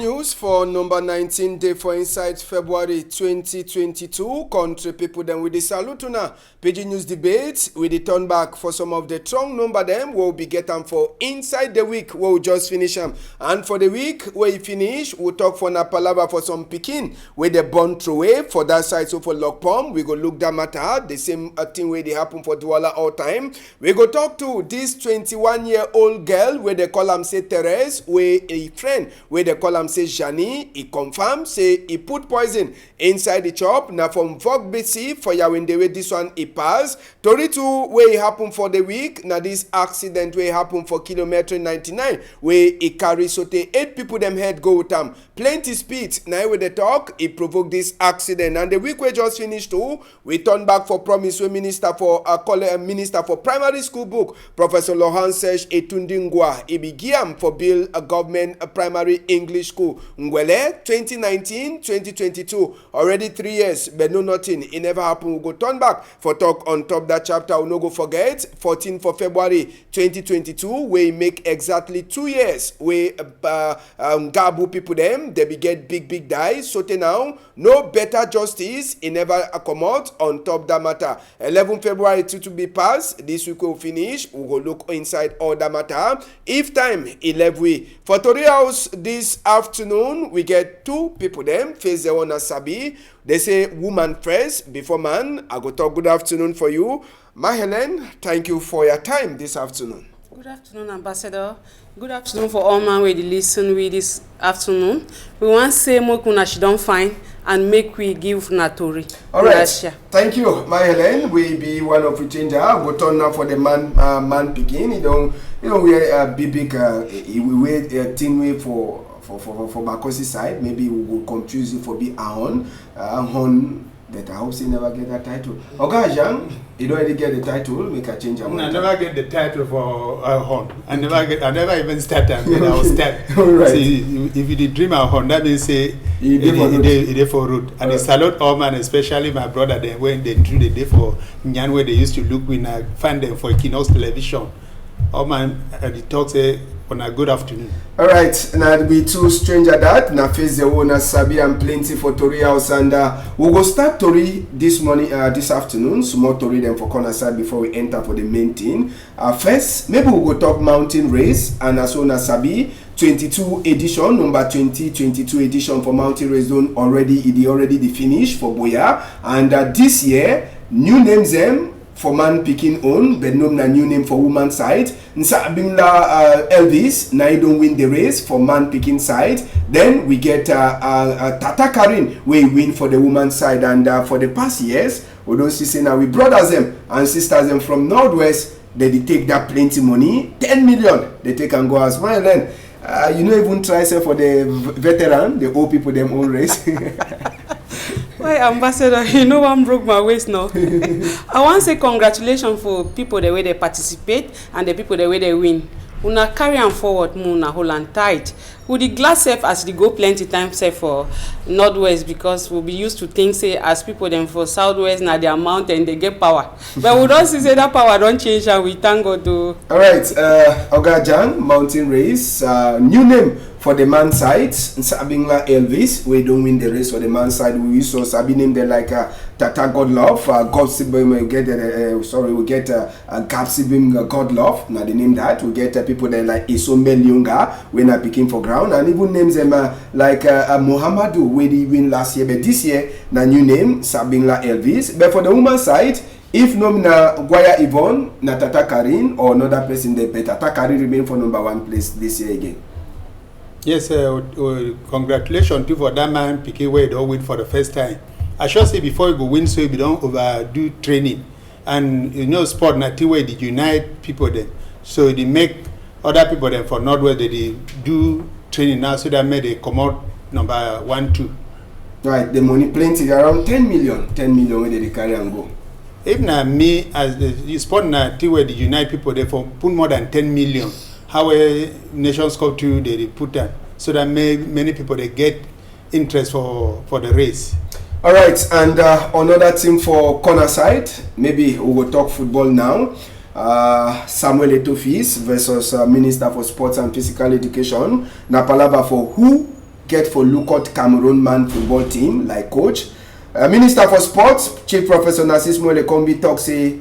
news for number 19 day for Inside February 2022. Country people then with the salute na Pidgin news debate with the turn back for some of the strong number them we'll be getting for inside the week we'll just finish them. And for the week where we finish, we'll talk for na palava for some Pidgin where they born through away for that side. So for lock palm, we go look that matter the same thing where they happen for Douala all time. We go talk to this 21-year-old girl where they call him say Therese, where a friend where they call him say Jani. He confirm say he put poison inside the chop. Now from Vogue BC for Yawende way this one he pass. Tori 2 where it happen for the week. Now this accident where it happen for kilometer 99 where it carry so 8 people them head go with them. Plenty speed. Now with the talk it provoked this accident. And the week we just finished too, we turn back for promise we minister for minister for primary school book Professor Lohan Sesh Etundingwa. He began for build a government primary English school. Ngwele 2019-2022 already 3 years but no nothing. It never happened. We go turn back for talk on top that chapter. We no go forget 14 for February 2022 we make exactly 2 years we Gabu people them they be get big dies. So now no better justice it never come out on top that matter. 11 February to be passed. This week we'll finish. We go look inside all that matter. If time 11 we for Tori House this afternoon we get 2 people them face the one as Sabi. They say woman first before man. I go talk good afternoon for you. My Helen, thank you for your time this afternoon. Good afternoon, Ambassador. Good afternoon for all man where they listen with this afternoon. We want to say more kuna she don't find and make we give Natori. All right. Thank you, my Helen. We be one of the changer. Go turn now for the man Pidgin. You know we are big we wait a thin way for Bakosi side. Maybe we will confuse you for be Ahon. That I hope he never get that title. Okay, Jean, you don't already get the title. Make a change. I never get the title for Horn. I never even start. I mean, I was start. Right. See, if you did dream of Horn, that means say he did for road. And they salute all man, especially my brother. Then when they drew the day for Nyan, where they used to look when I find them for Equinoxe television. All man, and he talks on a good afternoon. All right, now we two stranger that now face the owner Sabi and plenty for Tori House and we'll go start Tori this morning, this afternoon. Small Tori then for corner side before we enter for the main thing. First, maybe we'll go talk mountain race and as soon as Sabi 22 edition, number 2022 edition for mountain race zone already the finish for Boya and this year new names them. For man picking on, but no new name for woman side. Nsa Abingla Elvis, now you don't win the race for man picking side. Then we get Tata Karin, we win for the woman side. And for the past years, we don't see now we brothers them and sisters them from Northwest, they take that plenty money, 10 million, they take and go as well. Then you know even try say for the veteran, the old people them own race. Why, Ambassador, you know one broke my waist now. I want to say congratulations for people the way they participate and the people the way they win. Una carry on forward, una hold on tight. With the glass safe as they go plenty times safe for Northwest because we'll be used to things say as people them for Southwest now their mountain they get power. But we don't see say that power don't change and we thank God to. All right, Ogajan mountain race new name. For the man side, Sabingla Elvis, we don't win the race for the man side. We saw Sabi name there like Tata God Love, God Sibim, we get we get Gap Sibim God Love. Now the name that we get people there like Isombe Lyunga, when I picking for ground, and even names them like Muhammadu, we did win last year, but this year na new name Sabingla Elvis. But for the woman side, if no na Guaya Yvonne, na Tata Karin or another person there, but Tata Karin remain for number 1 place this year again. Yes, congratulations to for that man picking way don't win for the first time. I should say before you go win, so you don't overdo training. And you know, sport na way they unite people then. So they make other people then for Northwest they do training now, so that may they come out number 1, 2. Right, the money plenty around 10 million where they carry and go. If na me as the sport na way they unite people they for put more than 10 million. How a Nations Cup 2 they put that so that many people they get interest for the race. All right, and another team for corner side. Maybe we will talk football now. Samuel Etofis versus Minister for Sports and Physical Education. Na palava for who get for look at Cameroon man football team like coach. Minister for Sports, Chief Professor Narcis Molekombi talk say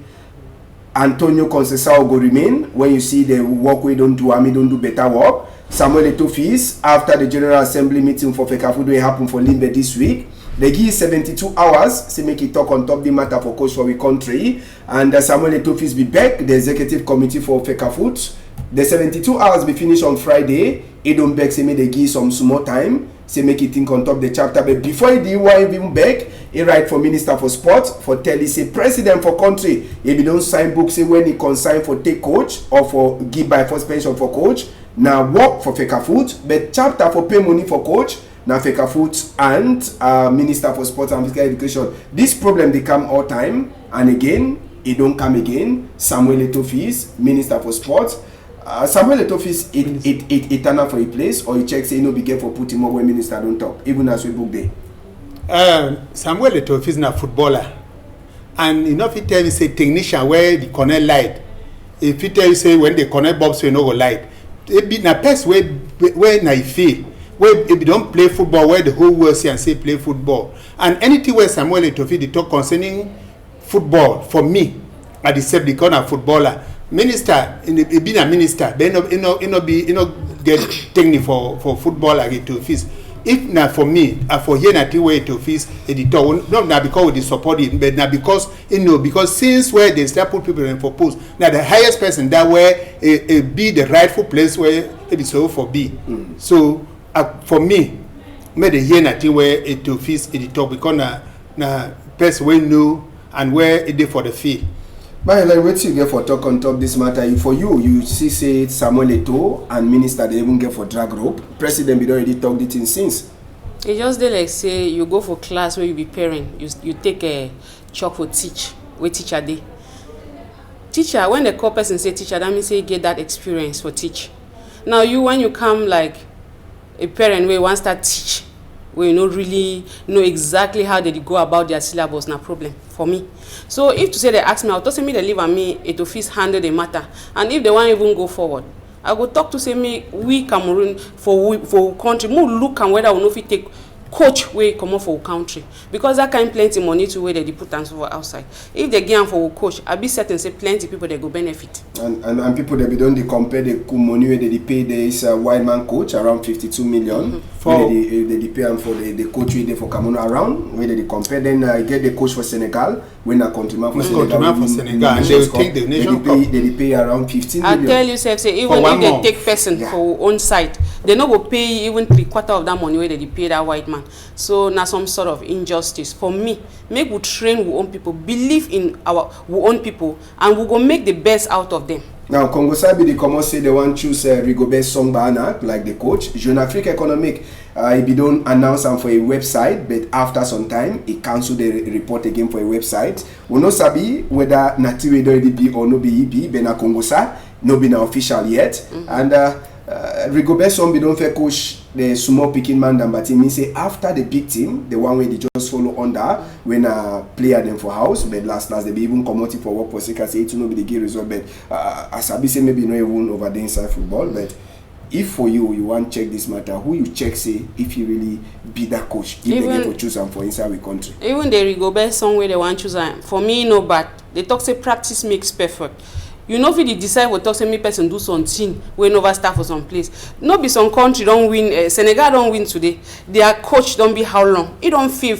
Antonio Conceição go remain. When you see the work we don't do, Ami don't do better work. Samuel Eto'o after the General Assembly meeting for Fecafoot will happen for Limbe this week. They give 72 hours to make it talk on top the matter for coach for the country. And Samuel Eto'o be back, the executive committee for Fecafoot. The 72 hours be finished on Friday. Edom Beck say make they give some small time. Say make it think on top the chapter. But before he did why even back, he write for Minister for Sport for tell he say president for country. If he don't sign book, say when he consign for take coach or for give by first pension for coach. Now work for Fecafoot, but chapter for pay money for coach. Now Fecafoot and Minister for Sports and Physical Education. This problem they come all time and again, it don't come again. Samuel Eto'o, Minister for Sports. Samuel Eto'o it turn up for a place or he checks say no be get for put him up when minister don't talk, even as we book day. Samuel Eto'o is a footballer. And you know if he tell me say technician where the connect light. If he tell you say when they connect bulbs we no go light. It be na person where na feel. Where if you don't play football, where the whole world see and say play football. And anything where Samuel Eto'o they talk concerning football, for me, I accept the corner footballer. Minister, being a minister, they no get technical for football like Eto'o. If not for me, for here na where Eto'o editor, not now because they support it, but now because because since where they start put people in for post, now the highest person that where it be the rightful place where it is so for be. So for me, me the here na where Eto'o editor because na person we know and where it is for the field. But like what you get for talk on top this matter, for you see say Samuel Eto'o and minister they even get for drag rope. President be already talked it in since. It just dey like say you go for class where you be parent, you take a chalk for teach, where teacher dey. Teacher, when the call person say teacher, that means say you get that experience for teach. Now you when you come like a parent where you want start teach, where you don't really know exactly how they go about their syllabus, na problem for me. So if to say they ask me, I'll tell me they leave and me Eto'o handle the matter. And if they want even go forward, I go talk to say me we Cameroon for country, more look and whether we know if we take coach way come up for country because that kind plenty money to where they put them over outside. If they get for coach, I be certain say plenty people they go benefit. And people they be don't they compare the money where they pay this wild man coach around 52 million. For they pay and for the coach they for Cameroon around where they compare then get the coach for Senegal when a countryman for Senegal and they will take the nation they pay around 15 million. I tell you say even if they take person for own side, they not go pay even 3/4 of that money where they pay that white man. So now some sort of injustice for me. Make we train we own people, believe in our we own people, and we go make the best out of them. Now, Congo Sabi, the common say they want to choose Rigobert Songbana, like the coach. Jeune Afrique Economic, he don't announce them for a website, but after some time, he cancelled the report again for a website. We no sabi whether Nati already be or no be, but na Congo Sa, no be na official yet. And Rigobert Songbana don't fair coach the small picking man than but he means say after the big team, the one way they just follow under when a player them for house, but last they be even come out for work for sake say it will not be the game result. But as I be say maybe not even over the inside football. But if for you want to check this matter, who you check say if you really be that coach, if even, they get to choose them for inside the country. Even the Rigobert somewhere they want to choose them. For me no, but they talk say practice makes perfect. You know if you decide what talk say me person do something when over start for some place. No be some country don't win. Senegal don't win today. Their coach don't be how long. It don't feel.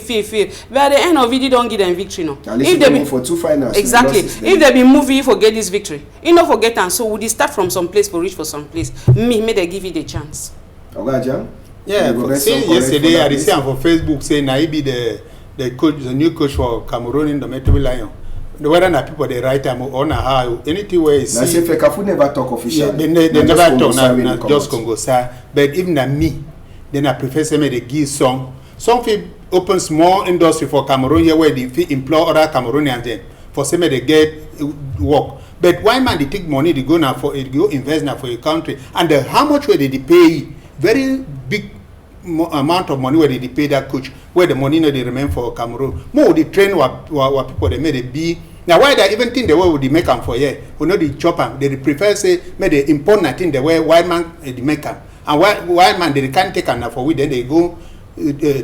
But at the end of it, they don't give them victory no. If they be for 2 finals. Exactly. If they be moving forget this victory, you know forget and so would they start from some place for reach for some place. Me they give you the chance. Okay, yeah. Yesterday I see on Facebook saying now he be the coach, the new coach for Cameroon in the Metro Lion. The whether na people they write time or na how anything where you see. Na say Fecafoot never talk officially. Yeah, they never talk na just Congo Sa. But even na me, then I prefer say me they give some fit open small industry for Cameroon here where they fit employ other Cameroonians then for say me they get work. But why man they take money they go now for it go invest now for your country and how much where they pay very big amount of money where they pay that coach where the money no they remain for Cameroon. More they train what people they made it be. Now why they even think the way would they make them for here? We know the chop them. They prefer say may they import nothing the way white man they make them. And why man they can't take enough for we, then they go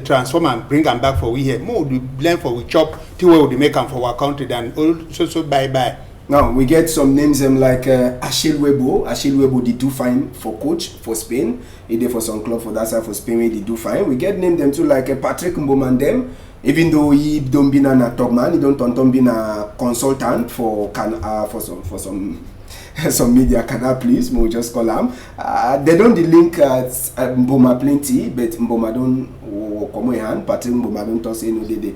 transform and bring them back for we here. More we blend for we chop till we would make them for our country than so bye. Now we get some names like Achille Webo. Achille Webo did do fine for coach for Spain. He did for some club for that side for Spain. He did do fine. We get name them too like Patrick Mbomandem. Even though he don't be a top man, he don't be a consultant for some some media canal, please, we'll just call them. They don't link Mboma plenty, but Mboma don't come hand. Patrick Mboma don't talk say no they.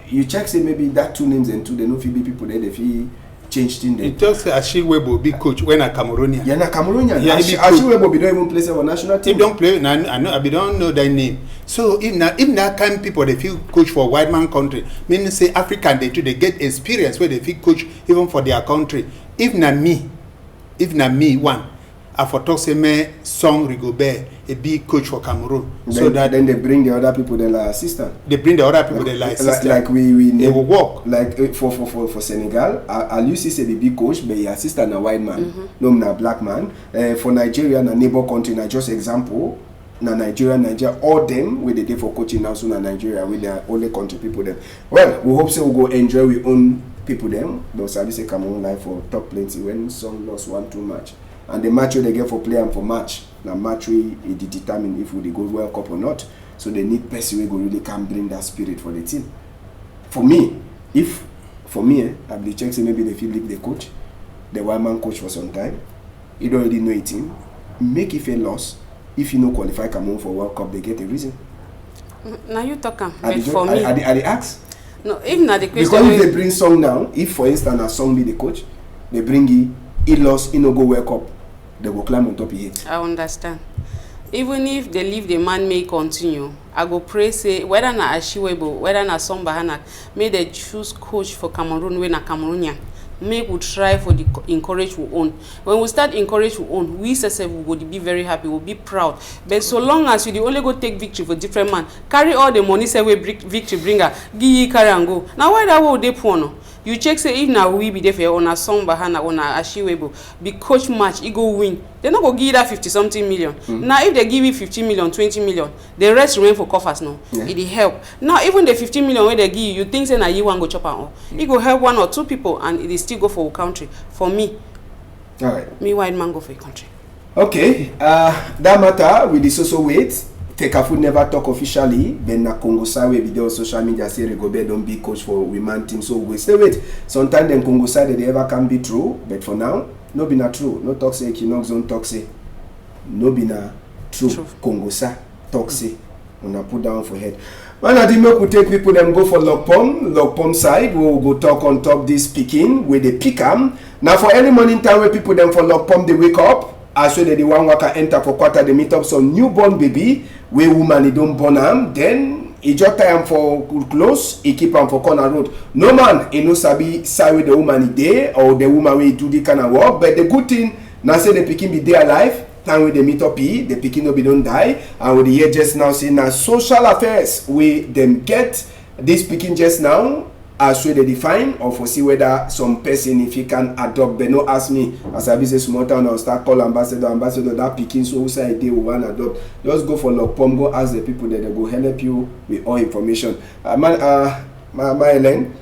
You check say maybe that two names and two they no feel be people there they feel changed in there. It talks Achille Webo be coach when a Cameroonian. Yeah, na Cameroonian. Yeah, Achille Webo be don't even play for national team. He don't play. I don't know that name. So if that kind people they feel coach for white man country, meaning say African they get experience where they feel coach even for their country. If na me one, I for talk say me Song Rigobert a big coach for Cameroon. Then they bring the other people like assistant. They bring the other people like assistant. Like we they will work. Like for Senegal, I'll use say the big coach, but the assistant a white man, no na black man. For Nigeria, na neighbor country, na just example. Na Nigeria, all them with the day for coaching now, so na Nigeria with their only country people them. Well, we hope so we go enjoy we own people them. Those are say Cameroon life for top plenty when some lost 1-2 match. And the match they get for play and for match. Now match we it determine if we go World Cup or not. So they need person who really can bring that spirit for the team. For me, I will check say maybe they feel leave the coach, the one man coach for some time. You don't already know a team. Make if a loss. If you no qualify Cameroon for World Cup, they get a reason. Now you talk for me. Are they ask? No, if not the question. Because if they bring Song now, if for instance a Song be the coach, they bring he lost, he no go World Cup, they go climb on top of it. I understand. Even if they leave the man may continue, I go pray say whether na Ashiwebo, whether na Song Bahana, may they choose coach for Cameroon when na Cameroonian. Make we try for the encourage we own. When we start encourage we own, we self will be very happy, we'll be proud. But so long as you the only go take victory for different man, carry all the money say we victory bringer, give carry and go. Now why that way they poor no? You check say if now we be there for on a Song Bahana on a Ashiwebo, be coach match, he go win. They not go give you that 50-something million. Now if they give you 15 million, 20 million, the rest remain for coffers now. Yeah. It help. Now even the 15 million where they give you think say now you want go chop on. It go help 1 or 2 people and it is still go for a country. For me, all right. Me white man go for a country. Okay. That matter with the social weight. Tekafu never talk officially, but na Congo side we video on social media say Rigobert don't be coach for women team, so we stay wait. Sometimes them Congo side they ever can be true, but for now, no be na true. No talk say Équinoxe don't talk say. No be na true. Congo side talk say. Una put down for head. Well, I think we take people them go for Lokpom side. We will go talk on top this picking with the pick'em. Now for early morning time where people them for Lokpom they wake up. As well the one waka enter for quarter they meet up some newborn baby where woman he don't born am, then he just tie am for close, he keep am for corner road. No man he no sabi side with the woman he dey or the woman wey do the kind of work, but the good thing now say the pikin be there alive. Time when they meet up the pikin no be don't die, and with the year just now say na social affairs we them get this pikin just now. As well they define or for see whether some person if he can adopt, but no ask me as I be say small town I'll start call ambassador that picking so side they will want adopt. Just go for Lokpom, go ask the people that they go help you with all information. My Ellen,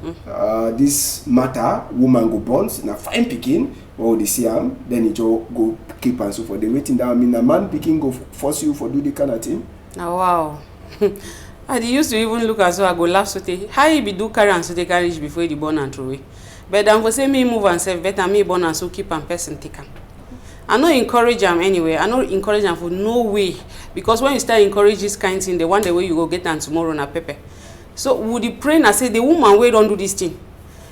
this matter woman go born na fine picking or they see him then he just go keep and so for the waiting down. I mean a man picking go force you for do the kind of thing. Now wow. I used to even look as well, I go laugh so they how you be do carry and so they carry before you born and throw away. But then for say me move and say better me born and so keep and person take am. I no encourage them anyway. I no encourage them for no way. Because when you start encourage this kind of thing, the one the way you go get them tomorrow na pepper. So would you pray and say the woman wey don't do this thing?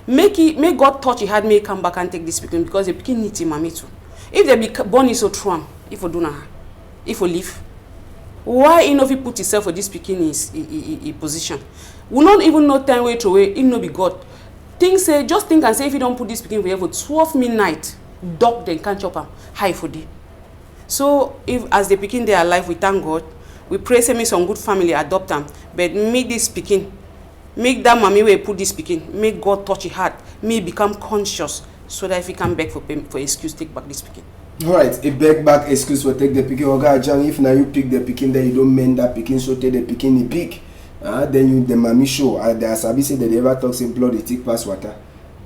Make God touch he had me come back and take this pikin because the pikin need him mommy too. If they be born is so true am, if you do na if you leave. Why he no fit put himself for this pikin in position? We not even know time way to way. He no be God. Think say just think and say if you don't put this pikin for here for 12 midnight, dog then can't chop am high for day. So if as the pikin they are alive, we thank God. We pray say make some good family adopt them, but make this pikin, make that mommy way put this pikin, make God touch his heart, may become conscious so that if he come back for excuse take back this pikin. Alright, a beg back excuse for take the pikin. Oga Ajang, if now you pick the pikin, then you don't mend that pikin, so take the pikin the pick. Then you the mommy show. The Asabi say that they ever talk say blood they take pass water.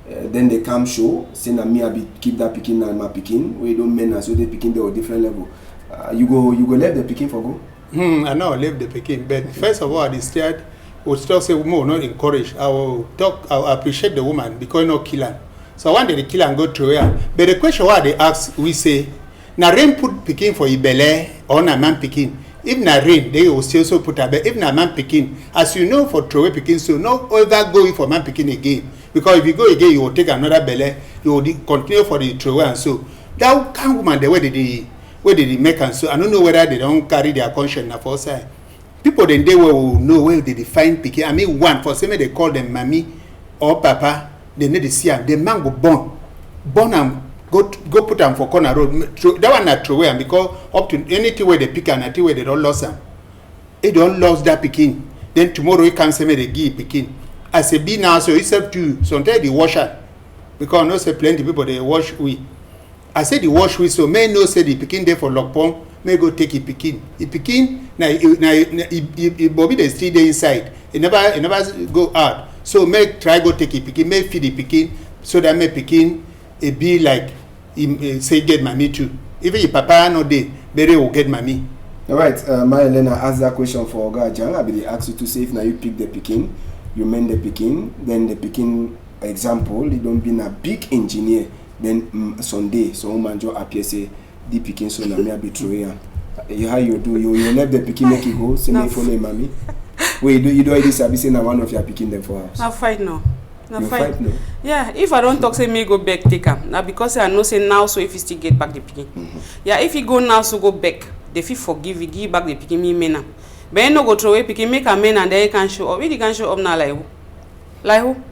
Then they come show, say na me I be keep that pikin and my pikin. We don't mend and so the pikin they are different level. You go let the pikin for go. I know leave the pikin, but first of all, the state would still say more, not encourage. I will appreciate the woman because no kill her. So one day the kill and go through her. But the question why they ask, we say, na rain put pikin for ibele or na man pikin. If na rain, they will still so put her. But if na man pikin, as you know for throw pikin, so no ever go for man pikin again. Because if you go again, you will take another belle, you will continue for the throw and so. That kind woman, the way they make and so. I don't know whether they don't carry their conscience na for side. People then they will know where they define pikin. I mean one for some they call them mommy or papa. They need to see them. The man go born and go put them for corner road. That one not throw away because up to anything where they pick and anything where they don't lose them. They don't lose that pikin. Then tomorrow you can say me they give pikin. As a be now so it's up to sometimes the washer because I know say plenty people they wash we. I say the wash we so may no say the pikin there for lockpong may go take a pikin. The pikin now Bobby they stay there inside. It never go out. So make try go take a pikin, make feed the pikin so that make pikin it be like say get mommy too. Even if papa no dey, Bere will get mommy. Alright, my Elena asked that question for Oga Ajang. I be ask you to say if now you pick the pikin, you mend the pikin, then the pikin example, it don't be a big engineer, then Sunday, so woman jo appear say the pikin so na me be throw how you do you let the pikin make you go, say me follow mommy. Wait, you do this? I be saying one of your picking them for house. I fight no. You fight no. Yeah, if I don't talk, say me go back take him. Now because I know say now, so if you still get back the picking. Yeah, if you go now, so go back. The fee forgive you, give back the picking me mena. But you no go throw away picking, make a man and then you can show up. If you can show up now like who? Like who?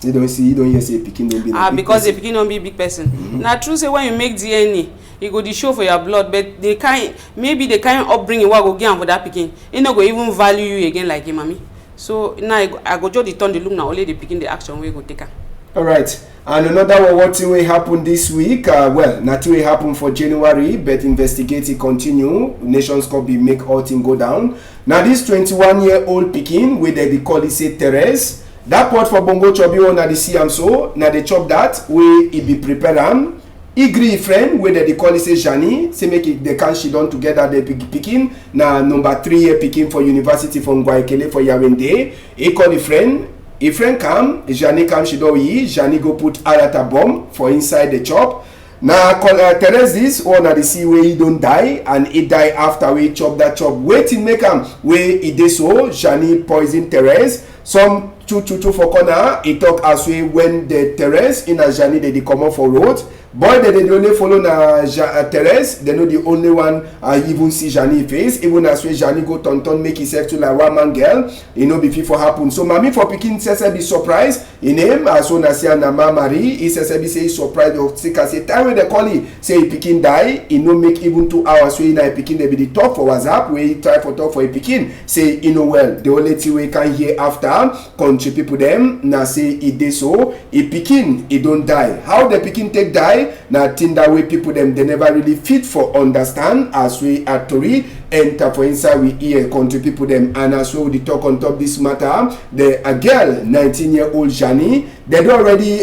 You don't hear say picking don't be. Because the picking don't be big person. Now true say when you make DNA. You go to show for your blood, but they can't. Maybe the kind upbringing what go get for that picking. It no go even value you again like him, mommy. So now I go just the turn the look now. Only the picking the action we go take her. All right. And another one, what thing will happen this week? Well, nothing will happen for January, but investigating continue. Nations Cup be make all thing go down. Now this 21-year-old picking, where they call it say Therese. That part for Bongo Chobio na the CM so. Now they chop that where it be prepared. Igri friend where they call it say Jani, say make it they can she done together they picking na number 3 year picking for university from Guayaquil for Yawende. He call the friend. A friend come, Jani come she do yi, Jani go put alata bomb for inside the chop. Now Therese this one na the see where he don't die and he die after we chop that chop. Waiting make him where he dey so Jani poison Therese. Some two for corner. He talk as way when the Therese in a Jani they come off for road. Boy, they only follow na Therese. They know the only one even see Jani face. Even as way Jani go turn make himself to like one man girl. You know before happen. So mommy for picking says be surprised. In him as soon as na Marie, he says be say surprised of sick as a time when they call he say he picking die. He no make even 2 hours so he na picking they be the talk for WhatsApp where he try for talk for a picking. Say you know well the only thing we can hear after country people them na say he dey so he picking he don't die. How the picking take die? Now think that way people them they never really fit for understand as we at Tori enter for inside we hear country people them and as we talk on top this matter the a girl 19-year-old Jani they do already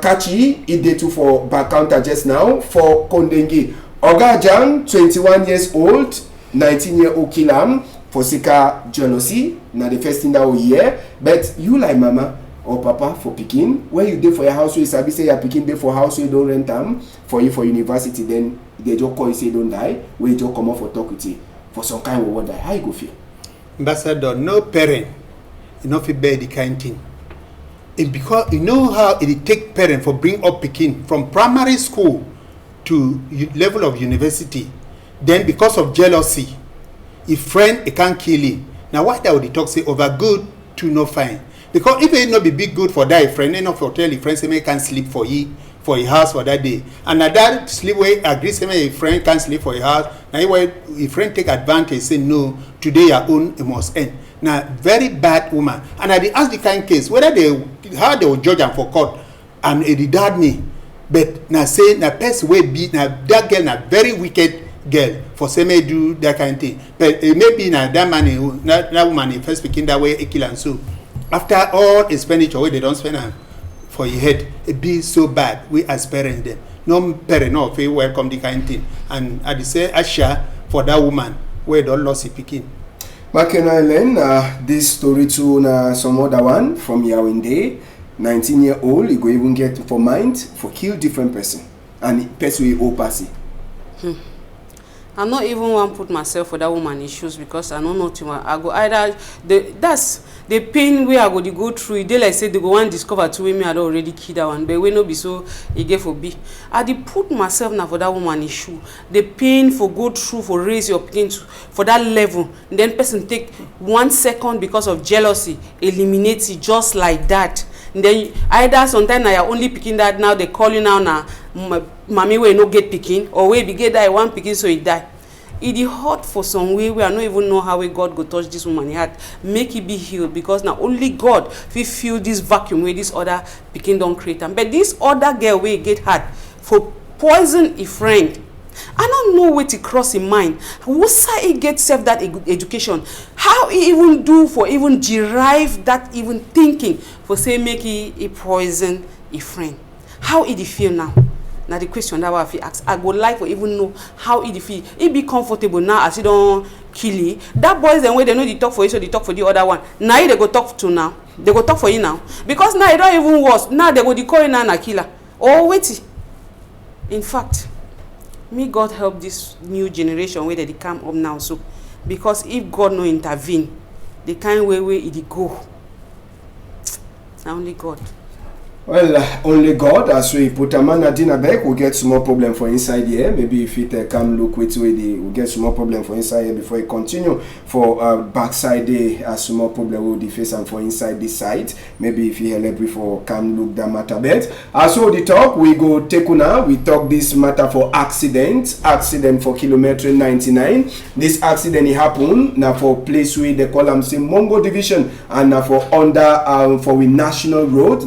catchy it dey too for back counter just now for Kondengi Oga Ajang 21 years old 19-year-old killam for sika jealousy now the first thing that we hear but you like mama or papa for picking where you dey for your house you sabi say your picking dey for house you don't rent am for you for university then they just call you say don't die where you just come out for talk with you for some kind of word die how you go feel. Ambassador, no parent you no fit bear the kind thing. It because you know how it take parent for bring up picking from primary school to level of university then because of jealousy if friend it can't kill him. Now why that would talk say over good to no fine. Because if it not be big good for that friend, enough for tell your friend say me can't sleep for your house for that day. And at that sleep way agree say me a friend can't sleep for your house. Now why your friend take advantage say no today your own it must end. Now very bad woman. And I ask the kind case whether they how they will judge them for court and it did me. but na say na person wey be na that girl na very wicked girl for say may do that kind of thing, but maybe na that man that woman first pikin that way kill am. So after all expenditure wey they don spend am for your head, it be so bad. We as parents them, no parent no fit welcome the kind of thing, and I dey say Asha for that woman wey don lost her pikin. Makena Ellen, this story too na some other one from Yaoundé, 19-year-old, he go even get for mind for kill different person and person we owe passy. I not even want to put myself for that woman's shoes because I don't know too much. I go either that's the pain where I go through. They like say they go and discover two women had already killed that one, but we no be so it get for be. I did put myself now for that woman's shoe. The pain for go through for raise your pain for that level. And then person take 1 second because of jealousy, eliminate it just like that. And then either sometimes I only picking that now they call you now mommy we no get picking or we be get that one picking so it die. It is hot for some way I don't even know how God go touch this woman heart, make it be healed because now only God will fill this vacuum where this other picking don't create them. But this other girl will get hurt for poison a friend. I don't know where to cross in mind. What's how he get self that education? How he even do for even derive that even thinking for say make he poison a friend? How he feel now? Now the question that I feel ask, I go like for even know how he feel. He be comfortable now as he don't kill you. That boys then when they know they talk for you, so they talk for the other one. Now they go talk to now. They go talk for you now. Because now it don't even worse. Now they go the call now na killer. Oh wait. In fact, may God help this new generation where they come up now. So because if God no intervene, the kind way it go. Only God. Well, only God, as we put a man at dinner back, we'll get some more problem for inside here. Maybe if it come look with we'll get some more problem for inside here before it continue. For backside there, some more problem will the face and for inside this side. Maybe if you help before come look that matter bit. As so the talk, we go take now. We talk this matter for accident for kilometer 99. This accident it happened now for place where they call them say Mongo division and now for under for we national road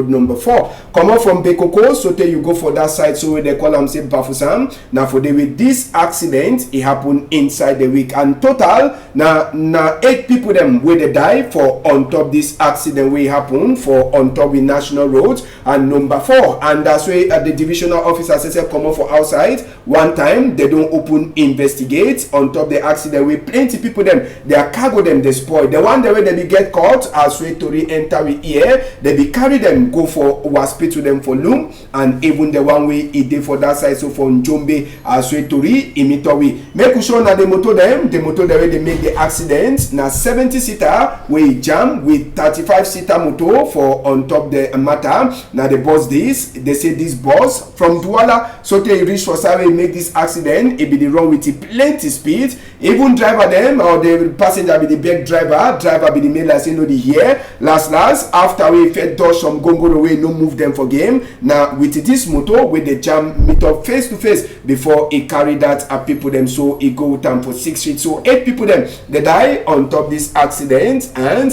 number 4. Come out from Bekoko, so till you go for that side, so where they call them say Bafusam. Now for the with this accident, it happened inside the week. And total, now 8 people them where they die for on top this accident where it happened for on top the national roads and number 4. And that's where the divisional officer says come out for outside. One time they don't open investigate on top the accident where plenty people them their cargo them they spoil. The one the way they be get caught as way to re-enter with here, they be carry them go for hospital them for Loom and even the one way it did for that side so for Njombe as way to re-imitowi. Make sure na the motor the way they make the accident na 70-seater we jam with 35-seater motor for on top the matter. Now the bus this they say this bus from Douala so they reach for Sawe make this accident it be the wrong with the plenty speed. Even driver them or the passenger be the back driver be the main like say no the here last after we fed dodge some gongo away no move them for game. Now with this motor with the jam meet up face to face before it carry that up people them so it go down for 6 feet. So 8 people them they die on top this accident and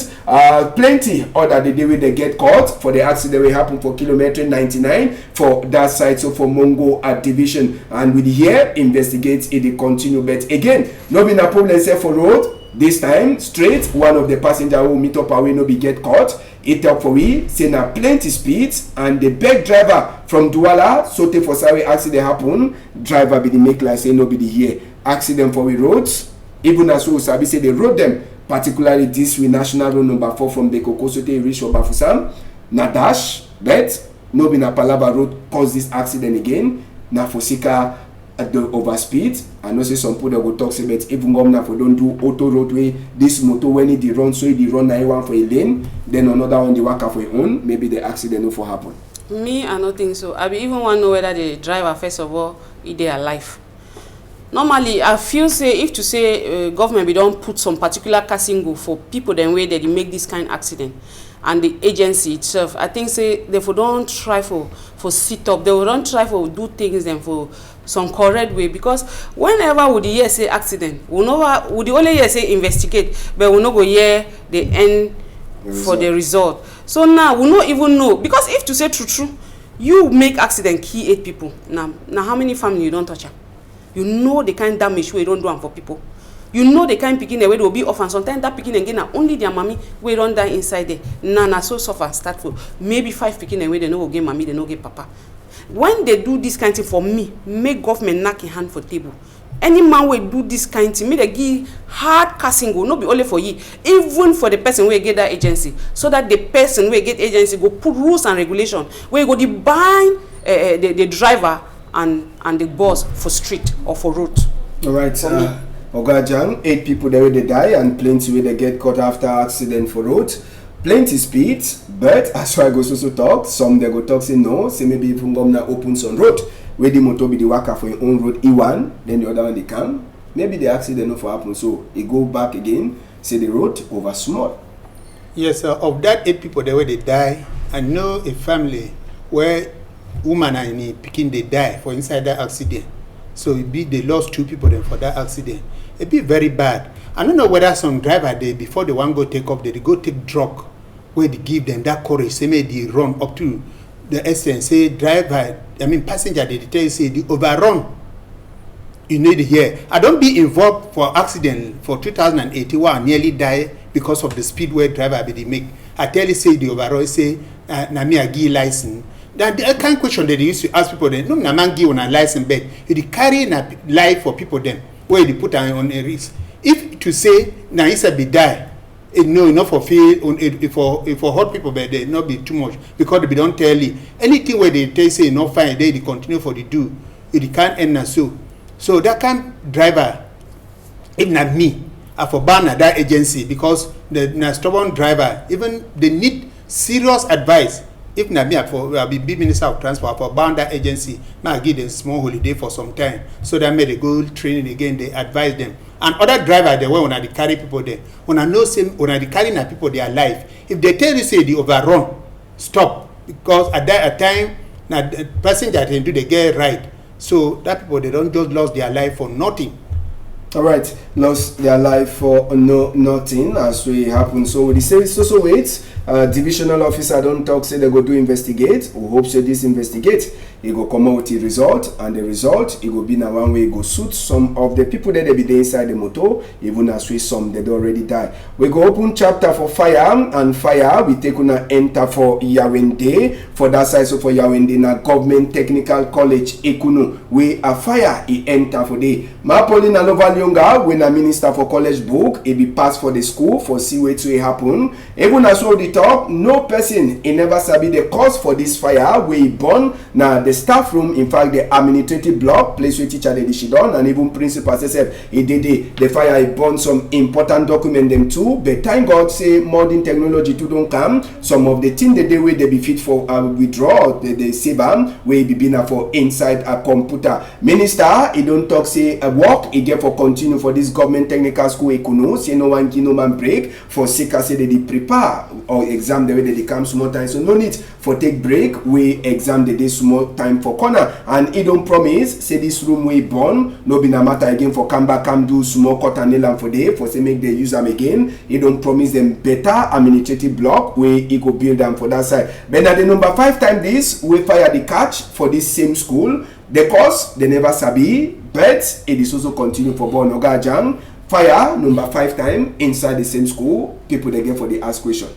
plenty other the day where they get caught for the accident will happen for kilometer 99 for that side so for Mongo at division and with here investigate it continue but again no be na problem say for road. This time straight one of the passenger who meet up away no be get caught. It up for we say na plenty speed and the back driver from Douala so te for Sawe accident happen. Driver be the make like say no be the here accident for we roads. Even as we sabi say they road them particularly this we national road number 4 from Bekoko so te reach for Bafusam na dash but no be na Palaba road cause this accident again na for Sika at the overspeed. I know say some people that will talk say but even governor for don't do auto roadway this motor when it run so it run 91 for a lane then another one the worker for your own maybe the accident no for happen. Me I don't think so. I be even want to know whether the driver first of all is they alive. Normally I feel say if to say government we don't put some particular casting for people then where they make this kind of accident and the agency itself I think say they don't try for sit up they will don't try for do things then for some correct way because whenever would the hear say accident we know would the only hear say investigate but we no go hear the end for the result. So now we no even know because if to say true You make accident, kill 8 people. Now how many family you don't touch am? You know the kind damage wey you don't do am for people. You know the kind pikin wey dey be orphan. Sometimes that pikin again na only their mommy wey don die inside there. Na so suffer start for maybe 5 pikin wey they no go get mommy, they no get papa. When they do this kind thing for me, make government knack a hand for table. Any man will do this kind thing, make they give hard casting go, not be only for you, even for the person who get that agency, so that the person who get agency go put rules and regulation where go bind the driver and the boss for street or for road. All right, Ogajan, 8 people there they die and plenty where they get caught after accident for road. Plenty speed, but as I go so talk, some they go talk say no, say maybe if governor opens on road, where the motor be the worker for your own road E1, then the other one they come. Maybe the accident no for happen, so he go back again, say the road over small. Yes, of that 8 people there where they die, I know a family where woman and a pikin they die for inside that accident. So it be they lost 2 people then for that accident. It be very bad. I don't know whether some driver they before they want go take off, they go take drug where they give them that courage, say maybe they run up to the essence, say driver, passenger, they tell you say the overrun. You need to hear. I don't be involved for accident for 2081, nearly die because of the speed where driver be they make. I tell you say the overrun, say na me a give license. That the kind of question that they used to ask people then, no man give on a license bed. You carry a life for people then, where they put on a risk. If to say na isa be die, no, not for fear, for hot people, but they not be too much because they don't tell you anything where they say no fine, they continue for the do, it can't end na so. So that kind of driver, if not me, I for ban that agency because the stubborn driver, even they need serious advice. If not me, I'll be Minister of Transport for ban that agency. Now give them small holiday for some time, so that may they go training again. They advise them. And other driver they when they carry people there, when I know same when they carry na people their life. If they tell you say the overrun, stop because at that time now the passenger can do they get right. So that people they don't just lost their life for nothing. All right, lost their life for nothing as we happen. So the service also waits. Divisional officer don't talk say they go do investigate. We hope say this investigate. He go come out with the result, and the result it go be na one way go suit some of the people that they be there inside the motor, even as we some they already die. We go open chapter for fire and fire. We take una enter for Yawende for that side. So for Yawende na government technical college Équinoxe we a fire he enter for day. Ma Paulina Lovalyonga when a minister for college book he be passed for the school for see what to happen. Even as well the talk no person he never sabi the cause for this fire we born na the staff room, in fact the administrative block place where teacher they she done and even principal said he did the fire he burn some important document them too, but thank God say modern technology too don't come. Some of the things that they way they be fit for withdraw they save them where be been for inside a computer. Minister he don't talk say a work he get for continue for this government technical school Équinoxe, say no one give no man break for sick say they prepare or exam the way they come small time, so no need for take break we exam the day small time for corner. And he don't promise say this room we born no be na matter again for come back come do small cut and nail for day for say make they use them again. He don't promise them better administrative block where he go build them for that side. But now the number 5 time this we fire the catch for this same school. The cause they never sabi, but it is also continue for born Ogajang fire number 5 time inside the same school. People they get for the ask question.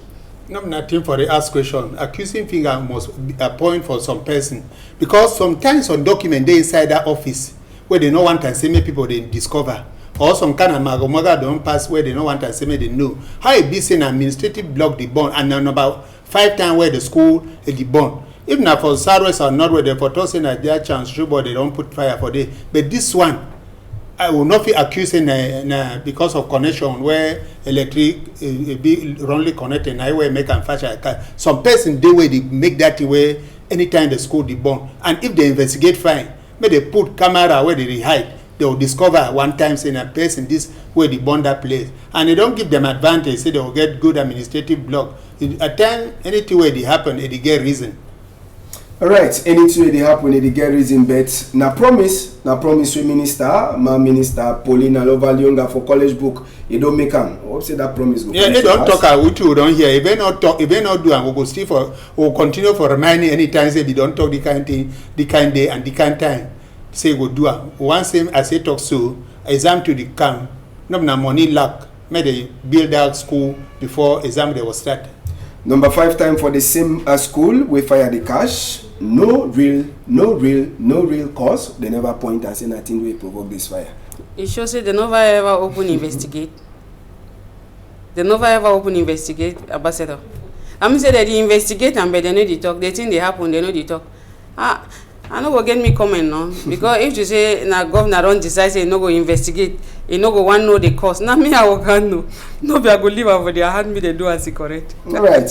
No, nothing for the ask question. Accusing finger must be a point for some person because sometimes on document they inside that office where they no want to say many people they discover, or some kind of magomaga don't pass where they no want to say many they know how it be saying administrative block the bond and then about 5 times where the school the bond. If not for Southwest or Northwest, they for tossing at their chance, sure, but they don't put fire for day. But this one, I will not be accusing because of connection where electric be wrongly connected and highway make and fire. Some person they way they make that way anytime the school debone. And if they investigate fine, may they put camera where they hide. They will discover one time saying a person this way they bond that place. And they don't give them advantage, say they will get good administrative block. At time anything where they happen, they get reason. Alright, anything wey dey happen e dey get reason, but na promise wey minister Paulina Lovalionga for college book e don make am. Hope say that promise go. Yeah, they don't talk am, we too don hear. If they not talk, if they not do am, we go still for, we go continue for reminding anytime say they don't talk the kind thing, the kind day and the kind time. Say go do am. Once same as they talk so, exam to the camp, no na money lack. May they build out school before exam they will start. Number 5 time for the same school we fire the cash. No real cause. They never point and say nothing will provoke this fire. It shows say they never ever open investigate. They never ever open investigate, Ambassador. I mean say that they investigate and but they know the talk. They think they happen, they know the talk. I no go get me comment now because if you say na governor don't decide say no go investigate, he no go want know the cause. Now me I will can know. No be I go leave over their hand me they do as it correct. All right.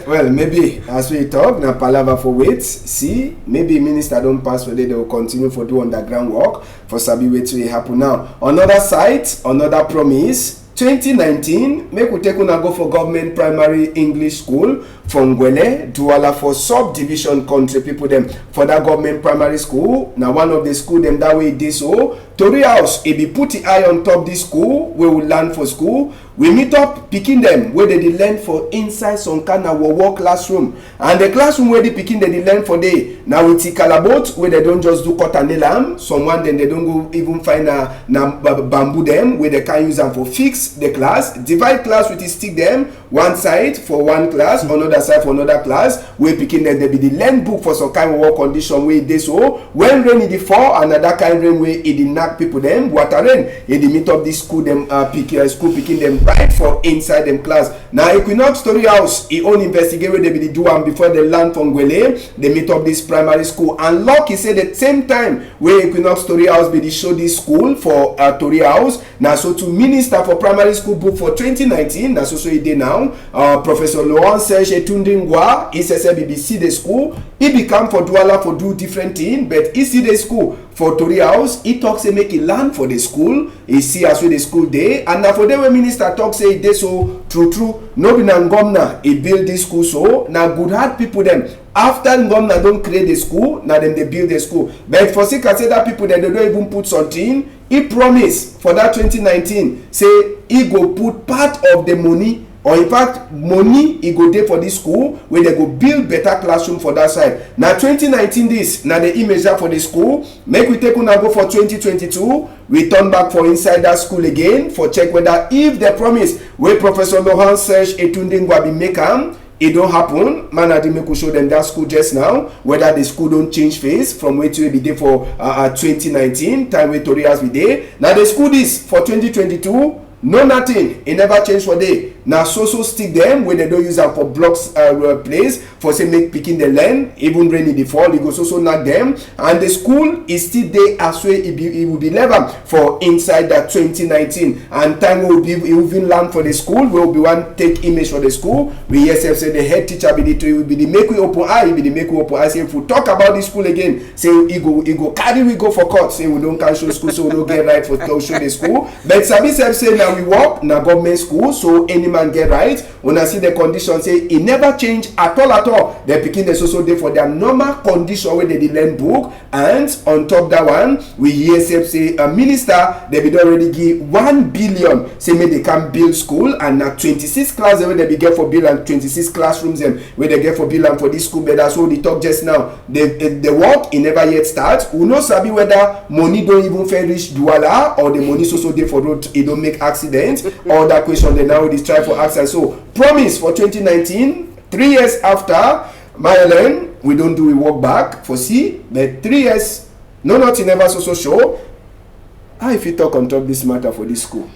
Well, maybe as we talk na palava for wait. See, maybe minister don't pass for they will continue for do underground work for sabi wait to happen now. Another site, another promise. 2019, make we take una go for government primary English school from Ngwele, Douala for subdivision country people them for that government primary school. Now one of the school them that way this so Tori House, if we put the eye on top this school, we will learn for school. We meet up picking them where they learn for inside some kind of work classroom. And the classroom where they picking they learn for day. Now we take calabot where they don't just do cut and nail. Someone then they don't go even find a bamboo them where they can use them for fix the class. Divide class with the stick them. One side for one class, another side for another class. Where picking them they be the learn book for some kind of work condition where they so. When rain is the fall, another kind of rain where it did knock people them. Water rain, they meet up this school them school picking them right for inside them class. Now Équinoxe Story House, he own investigate where they be do am before they land from Ngwele. They meet up this primary school. And lucky said the same time where Équinoxe Story House be show this school for Story House. Now so to minister for primary school book for 2019. That's also it now. Professor Laurent Serge Etundingwa, he says BBC the school. He become for Douala for do different thing, but he see the school for Story House. He talks say make he learn for the school. He see as well the school day. And now for them when minister talk say they so true. No be na Ngomna he build this school so now good heart people them. After Ngomna don't create the school, now then they build the school. But for say that people that they don't even put something, he promised for that 2019 say he go put part of the money. Or in fact, money he go there for this school where they go build better classroom for that side. Now 2019 this, now the image for the school. Make we take una go for 2022. We turn back for inside that school again for check whether if the promise where Professor Laurent Serge Etundingwa be make am, it don't happen. Man, I didn't make we show them that school just now. Whether the school don't change phase from where to be there for 2019 time where Tori has be there. Now the school is for 2022. No nothing. It never changed for day. Now so stick them where they don't use them for blocks place for say make picking the land. Even rain in the fall, it goes also knock them. And the school is still there as well. It will be level for inside that 2019. And time will be even land for the school. We will be one take image for the school. We yourself say the head teacher be the will be the make we open eye. Be the make we open eye. Say if we talk about this school again, say he go carry we go for court. Say we don't cancel school, so we don't get right for to show the school. But Sabi say now we work na government school, so any man get right. When I see the condition say it never change at all. They picking the social day for their normal condition where they did learn book. And on top that one, we hear say a minister they be already give 1 billion. Say maybe they can build school and now 26 classes where they be get for build and 26 classrooms them where they get for build and for this school. But that's what they talk just now. The work it never yet starts. We no sabi whether money don't even fair reach Douala or the money social day for road it don't make accidents. All that question they now they try for access. So promise for 2019, 3 years after Maryland, we don't do we walk back for see, but 3 years, no nothing ever so show. How if you talk on top this matter for this school?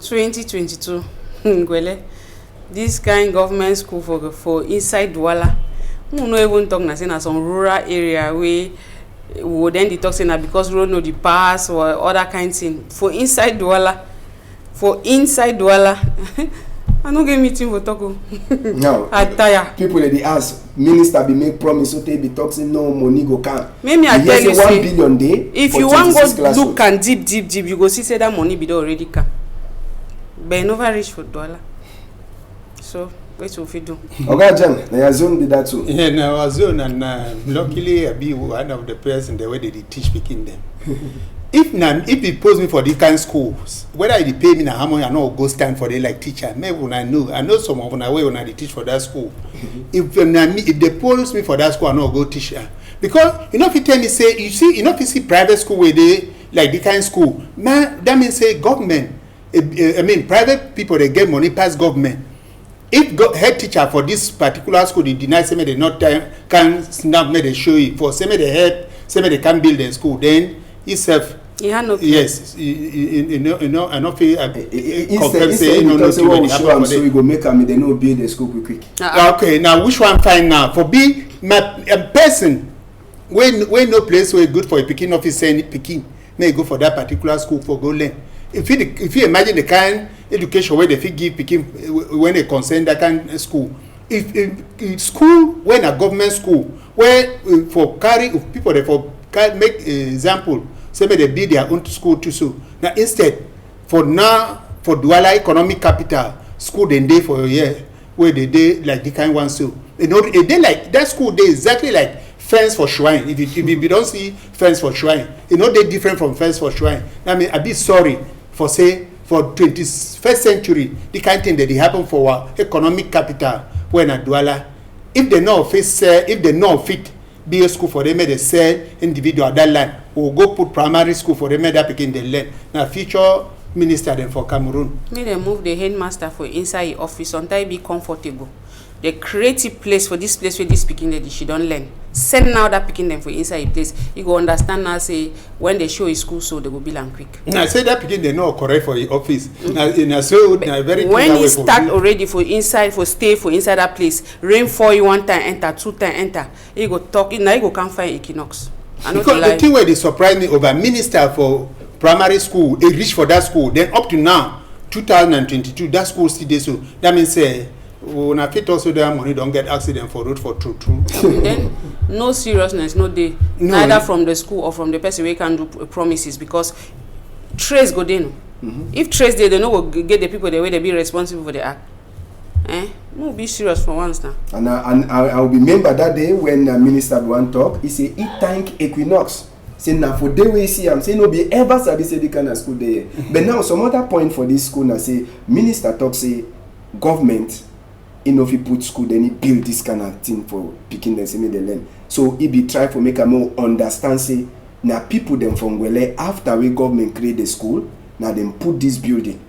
2022, Ngwele, this kind government school for inside Douala. We no even talk na some rural area where we would then talk say na because road no the pass or other kind thing. For inside Douala, I no get meeting for talk. Now, I tire. People they ask, minister be make promise, so they be talking no money go can. Maybe I tell you say 1 billion day. If you want go look and deep, you go see say that money be there already can. But it never reach for $1. So Which will do. Okay, Jan, na zone be that too. Yeah, na our zone, and luckily I be one of the person the way they teach picking them. If he post me for these kind of schools, whether they pay me na how much I know go stand for they like teacher. Maybe when I know some of them way when I teach for that school. If they post me for that school, I know go teacher. Because if you tell me say you see if you see private school where they like the kind of school, man, that means say government. I mean private people they get money past government. If head teacher for this particular school they deny say they not can snap me they show you for say me they help say me they can build the school then himself yes you know I not feel confirm say you know so we go make am they no build the school quick. Okay, now which one fine now for be a person when no place where good for a pikin office send pikin may go for that particular school for go learn. If you imagine the kind education where they fit give pikin when they concern that kind of school, if school when a government school where for carry people they for make example say may they build their own school too so now instead for Douala economic capital school then day for a year where they day like the kind one so a day like that school day exactly like fence for shrine. If you don't see fence for shrine, they different from fence for shrine. I mean, I be sorry for say for 21st century the kind of thing that they happen for our economic capital when at Douala. If they know fit be a school for them, they sell individual that land. Or go put primary school for them that begin the land. Now future minister then for Cameroon. May they move the headmaster for inside the office until be comfortable. The creative place for this place where this picking that she don't learn. Send now that picking them for inside a place. You go understand now say when they show his school so they will be land quick. I say that picking they not correct for the office. Very when he start already for inside for stay for inside that place, rain fall you one time enter, 2 time enter. He go talk now he go can't find Équinoxe. Because the thing where they surprised me over minister for primary school, he reached for that school. Then up to now, 2022, that school still there so that means when I fit also their money don't get accident for road for true. Then no seriousness, no day, neither from the school or from the person we can do promises because trace go there. If trace they don't know get the people the way they be responsible for the act. No be serious for once now. And I will remember that day when the minister one talk, he say he thank Équinoxe. Say now for day we see, I'm saying no be ever sabi say the kind of school there. But now some other point for this school now say minister talk say government. If he put school, then he build this kind of thing for picking them, say me they learn. So he be try for make a more understand say now people them from Gwele after we government create the school, now them put this building.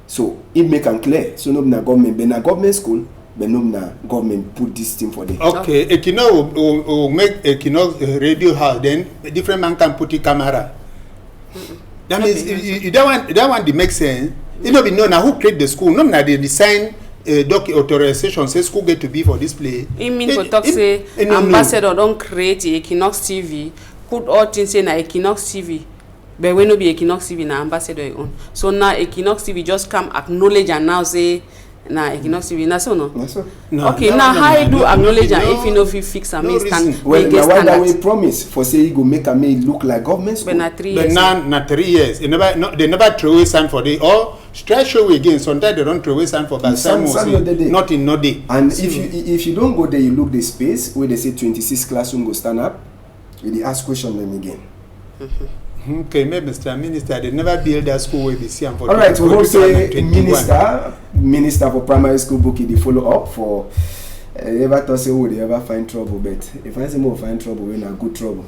So it make them clear. So no na government, but na government school, but no na government put this thing for them. Okay, Équinoxe will make Équinoxe radio house, then a different man can put a camera. That means you don't want to make sense. You don't be know now who create the school. No, now they design. Authorization say school get to be for this play. It mean for talk say ambassador don't create Équinoxe TV, put all things say na Équinoxe TV, but when no be Équinoxe TV na ambassador own. So now Équinoxe TV just come acknowledge and now say na Équinoxe TV na so no. No. Okay, now how you do acknowledge and if you know if you fix am stand. Well, why that we promise for say you go make am look like government school. But na 3 years. But now 3 years. They never throw away sign for the or try show again. Sometimes they don't throw away sign for but some not in no day. And so, if you don't go there, you look the space where they say 26 classroom go stand up. You ask question them again. Okay, maybe Mr. Minister, they never build that school where they see them for. All right, we will say minister for primary school book. They follow up for. Ever thought say they ever find trouble, but if I say more find trouble, we're in a good trouble.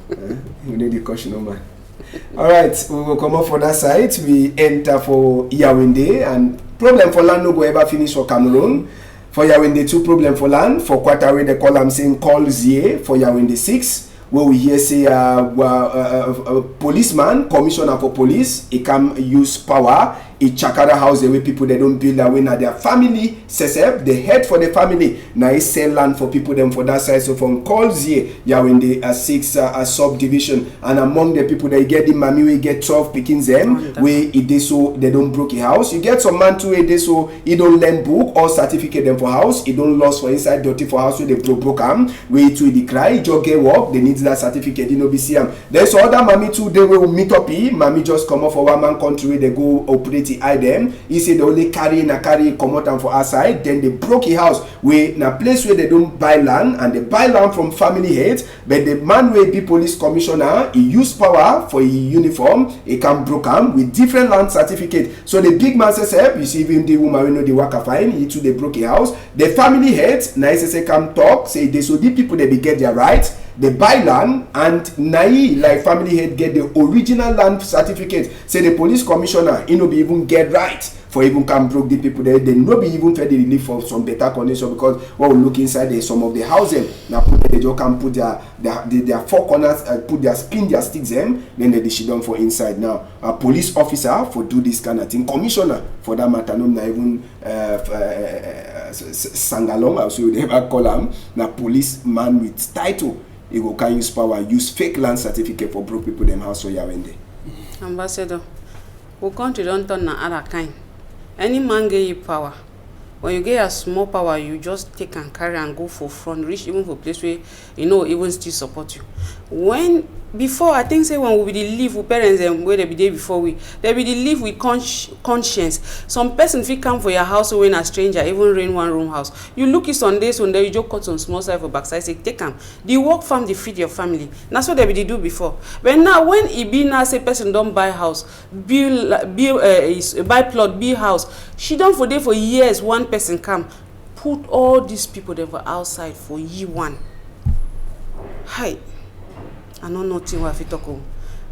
We need the caution, no man. All right, we will come up for that side. We enter for Yaoundé and problem for land no go ever finish for Cameroon. For Yaoundé 2 problem for land. For Quatare they call am saying call Zie for Yaoundé 6. Where we hear say policeman, commissioner for police, he can use power. He chakara house the way people they don't build that way now their family sesep, the head for the family. Now he sell land for people them for that side. So from Kolzie, Yaoundé 6 subdivision, and among the people they get the mommy we get 12 pickings them where it is so they don't broke a house. You get some man too it is so he don't lend book or certificate them for house. He don't lost for inside dirty for house where they broke am. Where to the cry, just get work. They need that certificate. You know be see them. There's other mommy too they will meet up here. Mommy just come off for one man country where they go operate security eye them. He say they only carry come out and for outside. Then they broke a house where na place where they don't buy land, and they buy land from family head. But the man will be police commissioner, he use power for his uniform, he can broke him with different land certificate. So the big man says, you see even the woman we know the worker fine, he too they broke a house. The family head, now say come talk, say they so the people they be get their rights. They buy land, and Nai, like family head, get the original land certificate. Say the police commissioner, he no be even get right for even come broke the people there. They no be even fair the relief for some better condition, because when we look inside there, some of the housing now put they just can put their four corners, put their spin their sticks them, then they shit down for inside. Now a police officer for do this kind of thing, commissioner for that matter, no not even sangalong, as we never call him, now policeman with title. You go can use power, use fake land certificate for broke people them house so ya wende. Ambassador, we country don't turn na other kind. Any man get you power. When you get a small power, you just take and carry and go for front, reach even for place where you know even still support you. When before I think say when we live with parents and where they be there before they be live with conscience. Some person fit come for your house when a stranger, even rent one room house. You look it on this one, you just cut on small side for backside, say take them. The work farm, they feed your family. That's what they be do before. But now when it be now say person don't buy house, buy plot, build house, she don't for there for years. One person come, put all these people there for outside for year one. Hi. I don't know nothing what I talk about.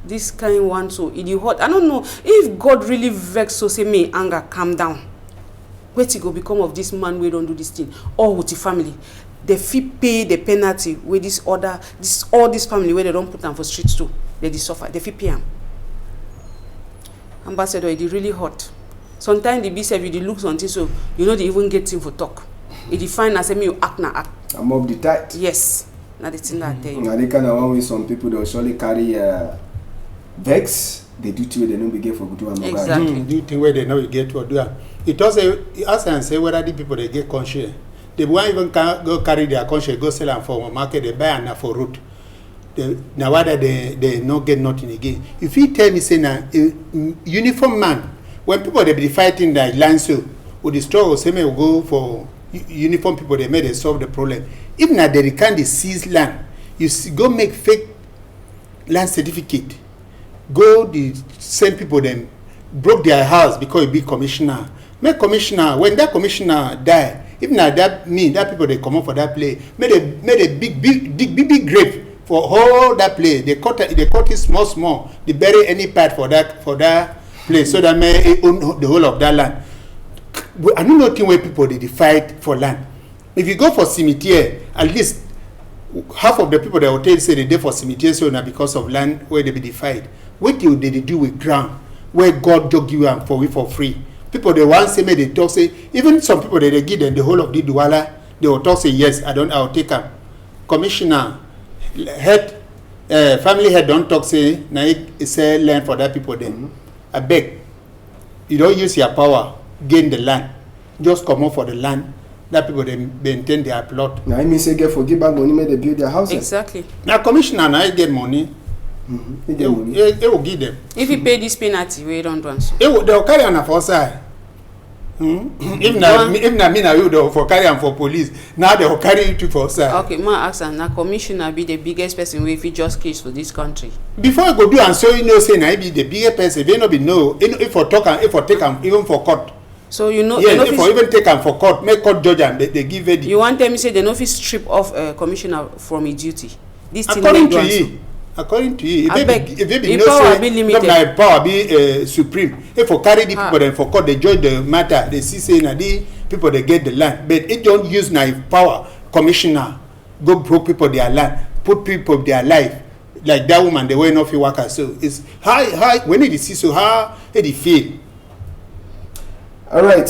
This kind one so it hot. I don't know if God really vex so say me anger calm down. Where to go become of this man we don't do this thing or with the family? They fee pay the penalty with this order, all this family where they don't put them for streets too. They suffer. They fee pay them. Ambassador, it really hot. Sometimes the BCF you look something so you know they even get him for talk. It define as me you act na act. I'm of the tight. Yes. Now the thing that I tell you. Now they kind of one way some people they'll surely carry vex. They do to they don't be get for good one. Exactly. Do thing where they know you get to do. It also ask and say whether the people they get conscious. They won't even go carry their conscience, go sell them for market, they buy and for road. Now whether they not get nothing again. If you tell me say now uniform man, when people they be fighting that line so with the struggle, say me will go for uniform people they made they solve the problem. Even at the kind they seize land, you see, go make fake land certificate. Go the same people them broke their house because you be commissioner. Make commissioner when that commissioner die. Even at that mean that people they come up for that play. Made a big grave for all that play. They cut it small. They bury any part for that place so that may own the whole of that land. I don't know where people they fight for land. If you go for cemetery, at least half of the people that will tell you say they did for cemetery so now because of land where they be defied. What do they do with ground where God dug you and for free? People they want say they talk say even some people they give them the whole of the Douala, they will talk say yes, I'll take them. Commissioner, head, family head don't talk say now it's say land for that people then. I beg, you don't use your power, gain the land, just come up for the land. That people they maintain their plot. Now I mean say get for give back money, make they build their houses. Exactly. Now commissioner now get money. They will give them. If you pay this penalty, we don't do so. They will carry on for side. If na me na you they for carry on for police. Now they will carry you for side. Okay, ma ask na commissioner be the biggest person wey fit just case for this country. Before you go do and so you know say na be the biggest person, they no be know if for talk and if for take am even for court. So you know, yes, if for even take am for court, make court judge and they give it. You want tell me say they no fit strip off commissioner from his duty. This thing according to you, if they be if no power say be limited, na power be supreme. If for carry the people then for court, they judge the matter. They see say na the people they get the land, but it don't use na power. Commissioner go broke people their land, put people their life. Like that woman, they were not fit worker. So it's high when it see so how it feel. All right,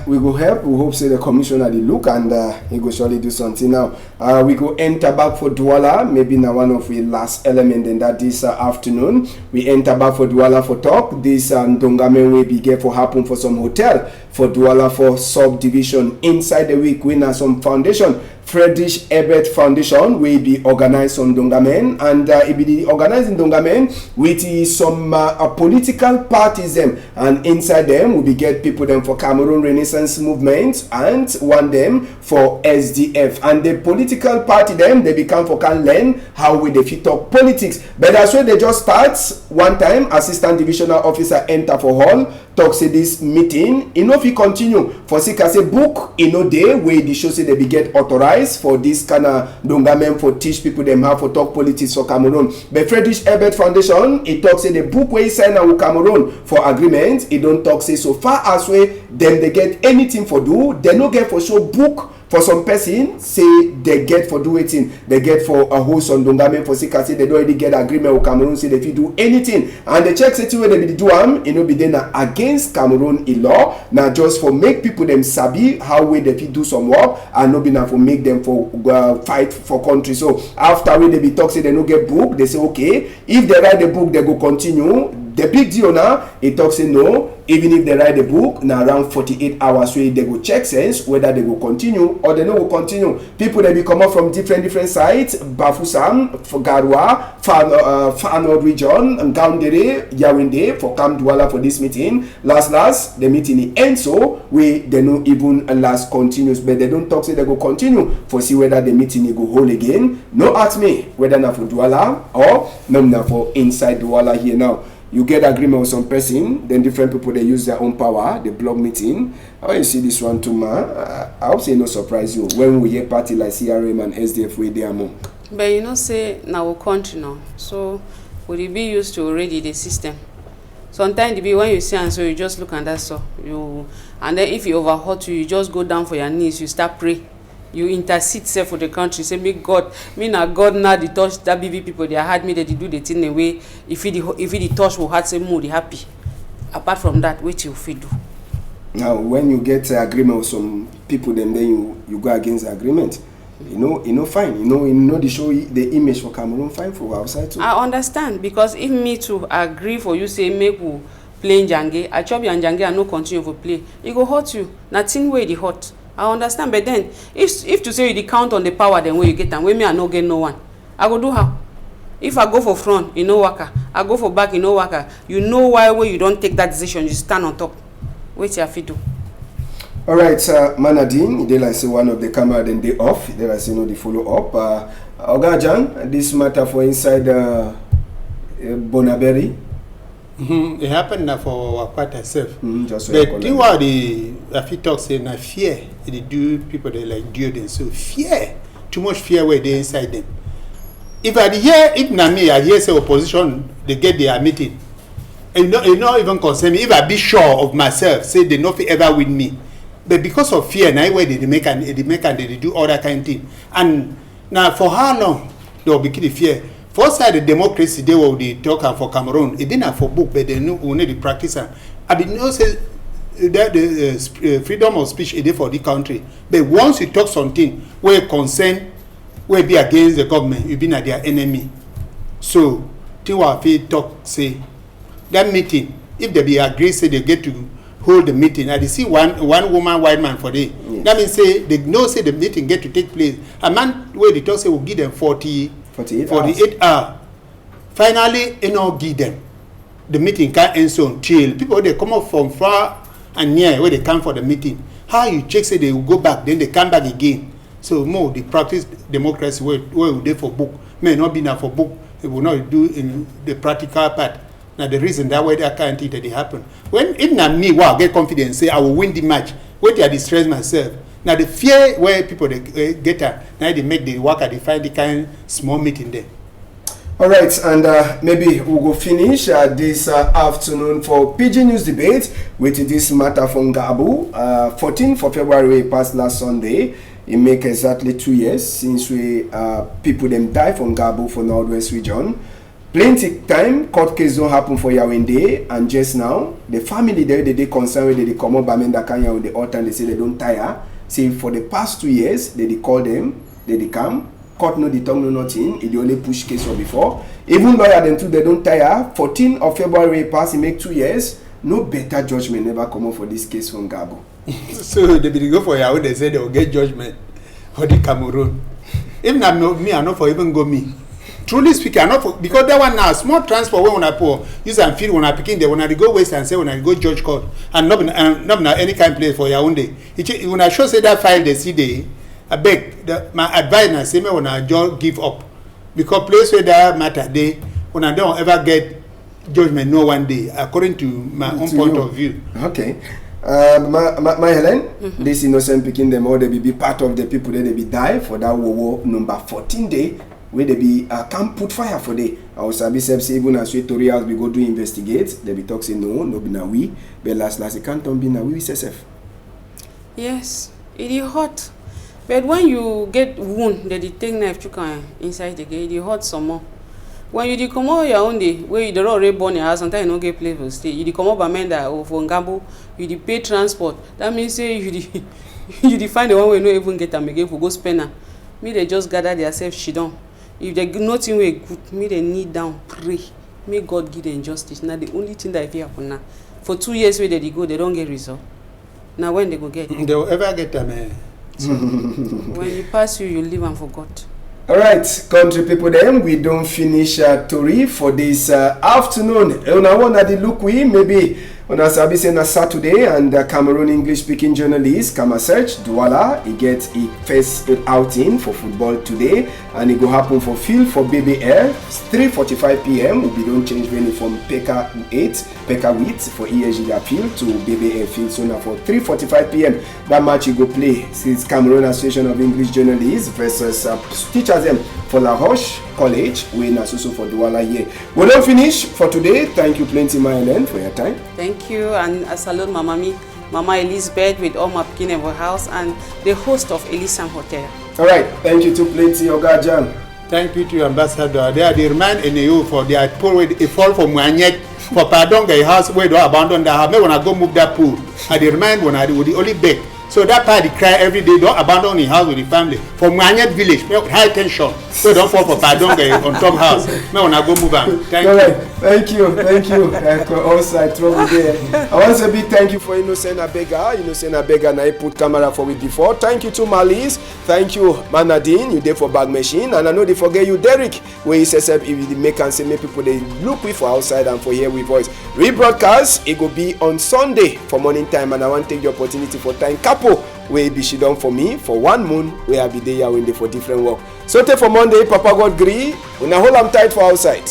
we go help. We hope say the commissioner they look and he go surely do something now. We go enter back for Douala. Maybe now one of the last element in that this afternoon. We enter back for Douala for talk. This Ndongame will be get for happen for some hotel for Douala for subdivision inside the week. We now some foundation Friedrich Ebert Foundation will be organized on Dongamen, and it be organized in Dongamen with some political parties them, and inside them we be get people them for Cameroon Renaissance Movement and one them for SDF, and the political party them they become for can learn how we fit talk politics. But that's where they just start one time. Assistant divisional officer enter for hall talk say this meeting if he continue for say book day where the show say they be get authorized for this kind of Dongamen for teach people them how for talk politics for Cameroon. But Friedrich Ebert Foundation it talk say the book where he sign with Cameroon for agreement, it don't talk say so far as way them they get anything for do, they no get for show book for some person say they get for do anything, they get for a host on Dongamen for say they don't already get agreement with Cameroon say if you do anything, and the check say where they be do be then against Cameroon in law, now just for make people them sabi how way they fit do some work, and no be now for make them for fight for country. So after we they be talk say they no get book, they say okay, if they write the book they go continue. The big deal now, it talks say no, even if they write the book, now around 48 hours where they go check sense whether they will continue or they no will continue. People they be come up from different sites, Bafoussam, Garwa, Far North region, Ngaoundéré, Yaoundé for Kam Douala for this meeting. Last, the meeting ends so we they no even last continues, but they don't talk say they go continue for see whether the meeting go hold again. No ask me whether na for Douala or no na for inside Douala here now. You get agreement with some person, then different people they use their own power, they block meeting. How you see this one too, man? I hope say no surprise you when we hear party like CRM and SDF with their among. But say now our country now, so would it be used to already the system? Sometimes it be when you see and so you just look and that's so and then if you overhot you just go down for your knees, you start pray. You intercede self for the country, say me God, me na God now the touch that BB people they had me they do the thing the way if it touch will hurt say more they happy. Apart from that, what you feel do. Now when you get agreement with some people, then you go against the agreement. Fine. They show the image for Cameroon fine for outside too. I understand because if me too agree for you say make we play Njange, I chop you and Njange and no continue for play. It go hurt you. Nothing way the hurt. I understand, but then if to say you count on the power, then where you get and where me I no get no one, I go do how? If I go for front, you know worker. I go for back, you know worker. You know why when you don't take that decision, you stand on top. Wait your feet do. All right, Manadine, they like say one of the camera then they off. They like say no, they follow up. Ogajan, this matter for inside Bonaberry. It happened now for quite herself. Just but you are the if talk say na fear they do people they like do them so fear too much fear where they inside them. If I hear if na me I hear say opposition they get their meeting, and it not even concern me. If I be sure of myself say they not ever win me, but because of fear now where they make and they do all that kind of thing. And now for how long they will be the fear? First side the democracy they will talk for Cameroon. It didn't for book, but they know only the practice. I did not say that the freedom of speech is for the country. But once you talk something where concern, where be against the government, you be not their enemy. So, Tiwa talk say that meeting. If they be agree, say they get to hold the meeting. And they see one woman, white man for day. Yes. That means say they know say the meeting get to take place. A man where they talk say will give them 48 hours. Finally, give them. The meeting can't end so until people they come up from far and near where they come for the meeting. How you check say they will go back, then they come back again. So more the practice democracy where they for book may not be now for book. It will not do in the practical part. Now the reason that way that can't think that it happen. When if not me, wow, get confidence, say I will win the match. Wait, I distress myself. Now the fear where people they get at, now they make the worker, they find the kind small meeting there. All right, and maybe we'll go finish this afternoon for Pidgin News Debate with this matter from Gabu. 14th of February past last Sunday. It make exactly 2 years since we people them die from Gabu for Northwest region. Plenty time court case don't happen for Yaoundé, and just now the family there they concerned with they come up Bamenda Kanya on the altar and they say they don't tire. Say for the past 2 years they call them, they come. Court no the tongue no nothing. It only push case for before. Even lawyer them too they don't tire. 14th of February pass it make 2 years. No better judgment never come up for this case from Gabo. So they be go for Yahoo. They say they will get judgment. for the Cameroon. Even I'm not me, I not for even go me. Truly speaking, I not for, because that one now small transport when I pour use and feel when I picking there when I go waste and say when I go George Court and not any kind of place for your own day. When I show say that file they see there, I beg my advice and say me when I just give up because place where that matter they when I don't ever get judgment no one day according to my own point of view. Okay. My Helen, this innocent picking them all they be part of the people that they be die for that war number 14 day where they be can't put fire for day. Our service even as we tutorials we go do investigate, they be talk say no be na we, but last it can't be na we SSF. Yes, it is hot. But when you get wound, they take knife to inside again, it hurt some more. When you come out your own day, where you don't already born your house, sometimes you don't get place for stay. You come out by Menda or for Ngambo, you pay transport. That means say you find the one way no even get them again for go spend her. Me they just gather themselves shit down. If they nothing way good, me they kneel down, pray. May God give them justice. Now the only thing that if happen now, for 2 years where they go, they don't get result. Now when they go get? They will ever get them. When you pass you leave and forgot. All right, country people, then we don't finish Tori for this afternoon. Una one at the look we maybe on a service on a Saturday and Cameroon English speaking journalist Kama Search Douala he gets a first outing for football today and it go happen for field for BBL 3:45 p.m. we don't change venue from Peka 8 Peka 8 for ESG field to BBL field so now for 3:45 p.m. that match you go play since Cameroon Association of English Journalists versus teachers them for La Roche College we na so for Douala here. We don't finish for today. Thank you plenty my Helen for your time. Thank you, and I salute Mama Elizabeth with all my pikin in our house and the host of Elisan Hotel. All right, thank you to plenty Oga Jan. Thank you to Ambassador. They are the remind in you for their pool with a fall from Mwanyet for pardon the house where they abandon the house. When I go move that pool, I remind when I do the only beg. So that part they cry every day. Don't abandon the house with the family. From Mwanyet village, high tension. So don't fall for pardon on top house. When I go move on. Thank you. Also, I trouble there. I want to say big thank you for Innocent Abega. And I put camera for it before. Thank you to Malis. Thank you, Manadine. You there for bag machine. And I know they forget you, Derek. Where he says if you make and say make people they look with for outside and for here with voice. Rebroadcast it will be on Sunday for morning time. And I want to take the opportunity for time capo where be she done for me for 1 month where I be there when they for different work. So take for Monday, Papa God agree. When I hold am tight for outside.